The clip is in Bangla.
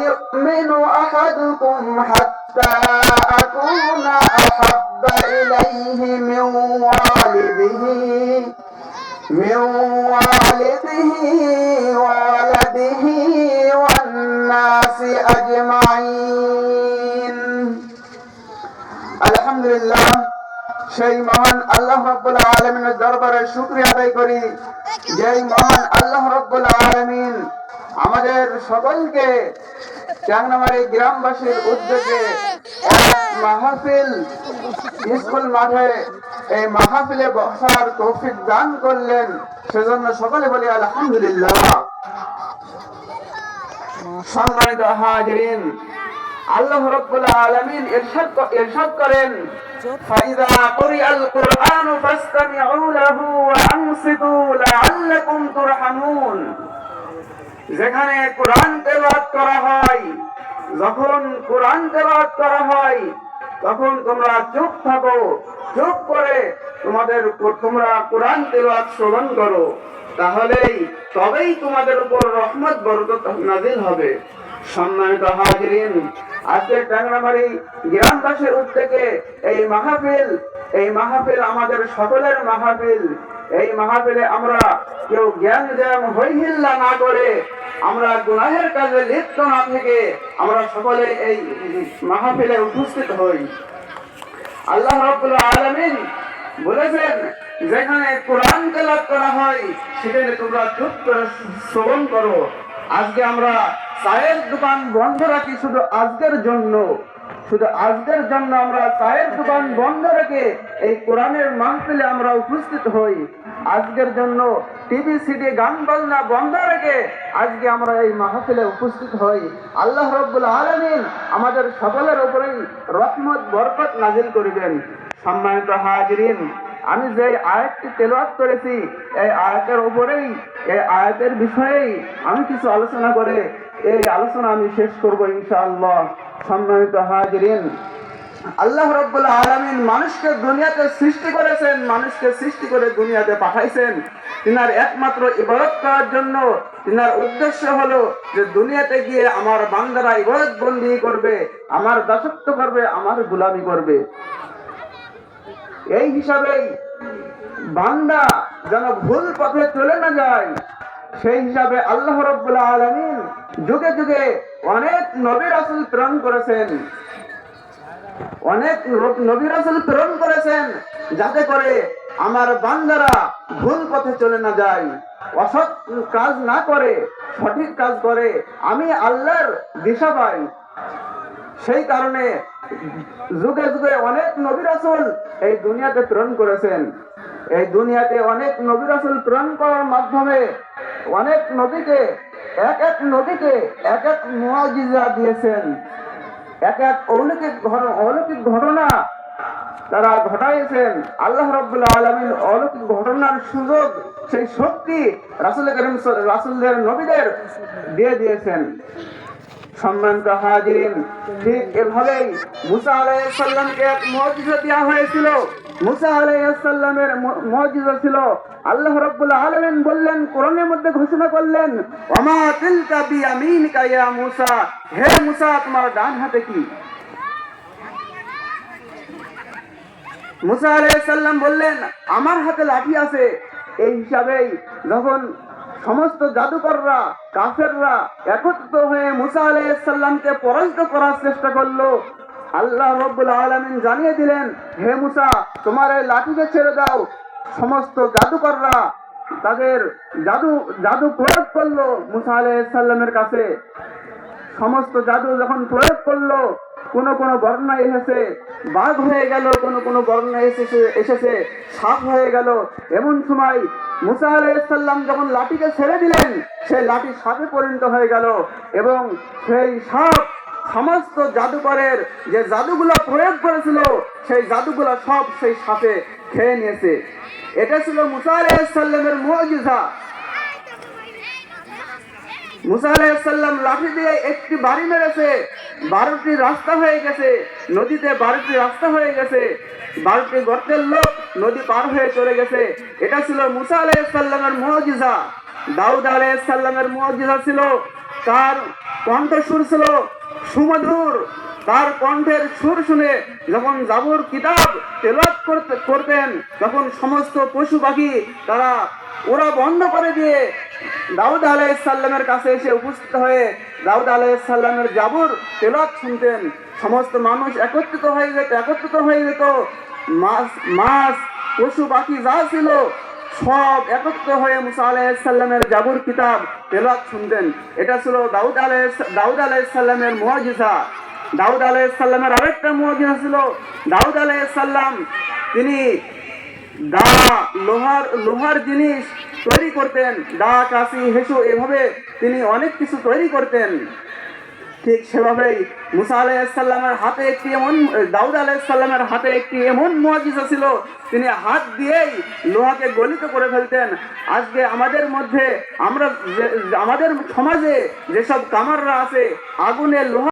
يؤمن أحدكم حتى أكون أحب إليه من والده وولده والناس أجمعين। আলহামদুলিল্লাহ, সেই মহান আল্লাহ রাব্বুল আলামিনের দরবারে শুকরিয়া আদায় করি, যেই মহান আল্লাহ রাব্বুল আলামিন আমাদের সকলকে চাংনামারি গ্রামবাসীর উদ্যোগে এক মাহফিল স্কুল মাঠে এই মাহফিলে বসার তৌফিক দান করলেন, সেজন্য সকলে বলি আলহামদুলিল্লাহ। সম্মানিত হাজিরিন, আল্লাহ রাব্বুল আলামিন ইরশাদ করেন, ফাইযা কুরিআল কুরআনু ফাসতামিউ লাহু ওয়া আনসিতু লাআল্লাকুম তুরহামুন। যেখানে কোরআন তেলাওয়াত করা হয়, যখন কোরআন তেলাওয়াত করা হয় তখন তোমরা চুপ থাকো, চুপ করে তোমরা কোরআন তেলাওয়াত শ্রবণ করো, তবেই তোমাদের উপর রহমত বরকত নাযিল হবে। সম্মানিত হাজিরিন, আজকে টাঙ্গামারি গ্রামবাসীর উদ্যোগে এই মাহফিল আমাদের সকলের মাহফিল। এই মাহফিলে আমরা কেউ জ্ঞান হইহিল্লা না করে, আমরা গুনাহের কাজে লিপ্ত না থেকে আমরা সকলে এই মাহফিলে উপস্থিত হই। আল্লাহ রাব্বুল আলামিন বলেছেন, যেখানে কোরআন তেলাওয়াত করা হয় সেখানে তোমরা চুপ করে শ্রবণ করো। আজকে আমরা চায়ের দোকান বন্ধ রাখি শুধু আজকের জন্য আমরা চায়ের দোকান বন্ধ রেখে এই কোরআনের মাহফিলে আমরা উপস্থিত হই। আজকের জন্য টিভি সিডি গান বাজনা বন্ধ রেখে আজকে আমরা এই মাহফিলে উপস্থিত হই। আল্লাহ রাব্বুল আলামিন আমাদের সকলের উপরেই রহমত বরকত নাযিল করিবেন। সম্মানিত হাজিরিন, আমি যে আয়াতটি তেলাওয়াত করেছি এই আয়াতের বিষয়েই আমি কিছু আলোচনা করে এই আলোচনা আমি শেষ করব ইনশাআল্লাহ। সম্মানিত হাজিরিন, আল্লাহ রাব্বুল আলামিন মানুষকে দুনিয়াতে সৃষ্টি করেছেন, মানুষকে সৃষ্টি করে দুনিয়াতে পাঠাইছেন তিনার একমাত্র ইবাদত করার জন্য। তিনার উদ্দেশ্য হলো যে দুনিয়াতে গিয়ে আমার বান্দারা ইবাদত বন্দেগী করবে, আমার দাসত্ব করবে, আমার গোলামি করবে। এই হিসাবেই বান্দা যেন ভুল পথে চলে না যায়, সেই হিসাবে আল্লাহ রাব্বুল আলামিন যুগে যুগে অনেক নবী রাসূল প্রেরণ করেছেন, যাতে করে আমার বান্দারা ভুল পথে চলে না যায়, অসৎ কাজ না করে সঠিক কাজ করে, আমি আল্লাহর দিশা পাই। সেই কারণে যুগে যুগে অনেক নবী রাসূল এই দুনিয়াতে প্রেরণ করেছেন। এই দুনিয়াতে অনেক নবী রাসূল প্রেরণ করার মাধ্যমে অনেক নবীকে এক এক মুআজিজা দিয়েছেন, এক এক অলৌকিক ঘটনা তারা ঘটাইছেন। আল্লাহ রাব্বুল আলামিন অলৌকিক ঘটনার সুযোগ, সেই শক্তি রাসূলদের নবীদের দিয়ে দিয়েছেন। সম্মানিত হাজিরিন, ঠিক এভাবেই মুসা আলাইহিস সালামকে এক মুআজিজা দেওয়া হয়েছিল। মুসা আলাইহিস সালামের মুআজিজা ছিল, আল্লাহ রাব্বুল আলামিন বললেন, কোরআনের মধ্যে ঘোষণা করলেন, ওয়ামা তিলকা বিয়ামিনিকা ইয়া মুসা, হে মুসা তোমার ডান হাতে কি? মুসা আলাইহিস সালাম বললেন, আমার হাতে লাঠি আছে। এই হিসাবেই যখন সমস্ত জাদুকররা কাফেররা একত্রিত হয়ে মুসা আলাইহিস সালামকে পরাজিত করার চেষ্টা করলো, আল্লাহ রাব্বুল আলামিন জানিয়ে দিলেন, হে মুসা তোমার এই লাঠিকে ছেড়ে দাও। সমস্ত জাদুকররা তাদের জাদু প্রয়োগ করলো মুসা আলাইহিস সালামের কাছে। সমস্ত জাদু যখন প্রয়োগ করলো, কোন বর্ণনা এসেছে বাঘ হয়ে গেল, কোন বর্ণনা এসেছে সাপ হয়ে গেল। এমন সময় মুসা আলাইহিস সালাম যখন লাঠিকে ছেড়ে দিলেন, সেই লাঠি সাপে পরিণত হয়ে গেল এবং সেই সাপ সমস্ত জাদুকরের যে জাদুগুলো প্রয়োগ করেছিল সেই জাদুগুলো সব সেই সাপে খেয়ে নিয়েছে। এটা ছিল মুসা আলাইহিস সালামের মুআজিজা। মুসা আলাইহিস সালাম লাঠি দিয়ে একটি বাড়ি মেরেছে, 12টি রাস্তা হয়ে গেছে, নদীতে 12টি রাস্তা হয়ে গেছে, 12টি গর্তের লোক নদী পার হয়ে চলে গেছে। এটা ছিল মুসা আলাইহিস সালামের মুআজিজা। দাউদ আলাইহিস সালামের মুআজিজা ছিল তার কণ্ঠস্বর ছিল সুমধুর। তার কণ্ঠের সুর শুনে যখন জাবুর কিতাব তেলাওয়াত করতেন, তখন সমস্ত পশু পাখি তারা ওরা বন্ধ করে দিয়ে দাউদ আলাইহিস সালামের কাছে এসে উপস্থিত হয়ে দাউদ আলাইহিস সালামের জাবুর তেলাওয়াত শুনতেন। সমস্ত মানুষ একত্রিত হয়ে যেত। মাছ পশু পাখি যা ছিল সব একত্রিত হয়ে মুসা আলাইহিস সালামের জাবুর কিতাব তেলাওয়াত শুনতেন। এটা ছিল দাউদ আলাইহিস সালামের মুআজিজা। দাউদ আলাইহিস সালামের আরেকটা মুআজিজা ছিল, দাউদ আলাইহিস সালাম তিনি লোহার জিনিস তৈরি করতেন, দা, কাশি, হেসু, এভাবে তিনি অনেক কিছু তৈরি করতেন। ঠিক সেভাবেই মুসা আলাইহিস সালামের হাতে দাউদ আলাইহিস সালামের হাতে একটি এমন মুআজিজা ছিল, তিনি হাত দিয়েই লোহাকে গলিত করে ফেলতেন। আজকে আমাদের মধ্যে আমাদের সমাজে যেসব কামাররা আছে, আগুনে লোহা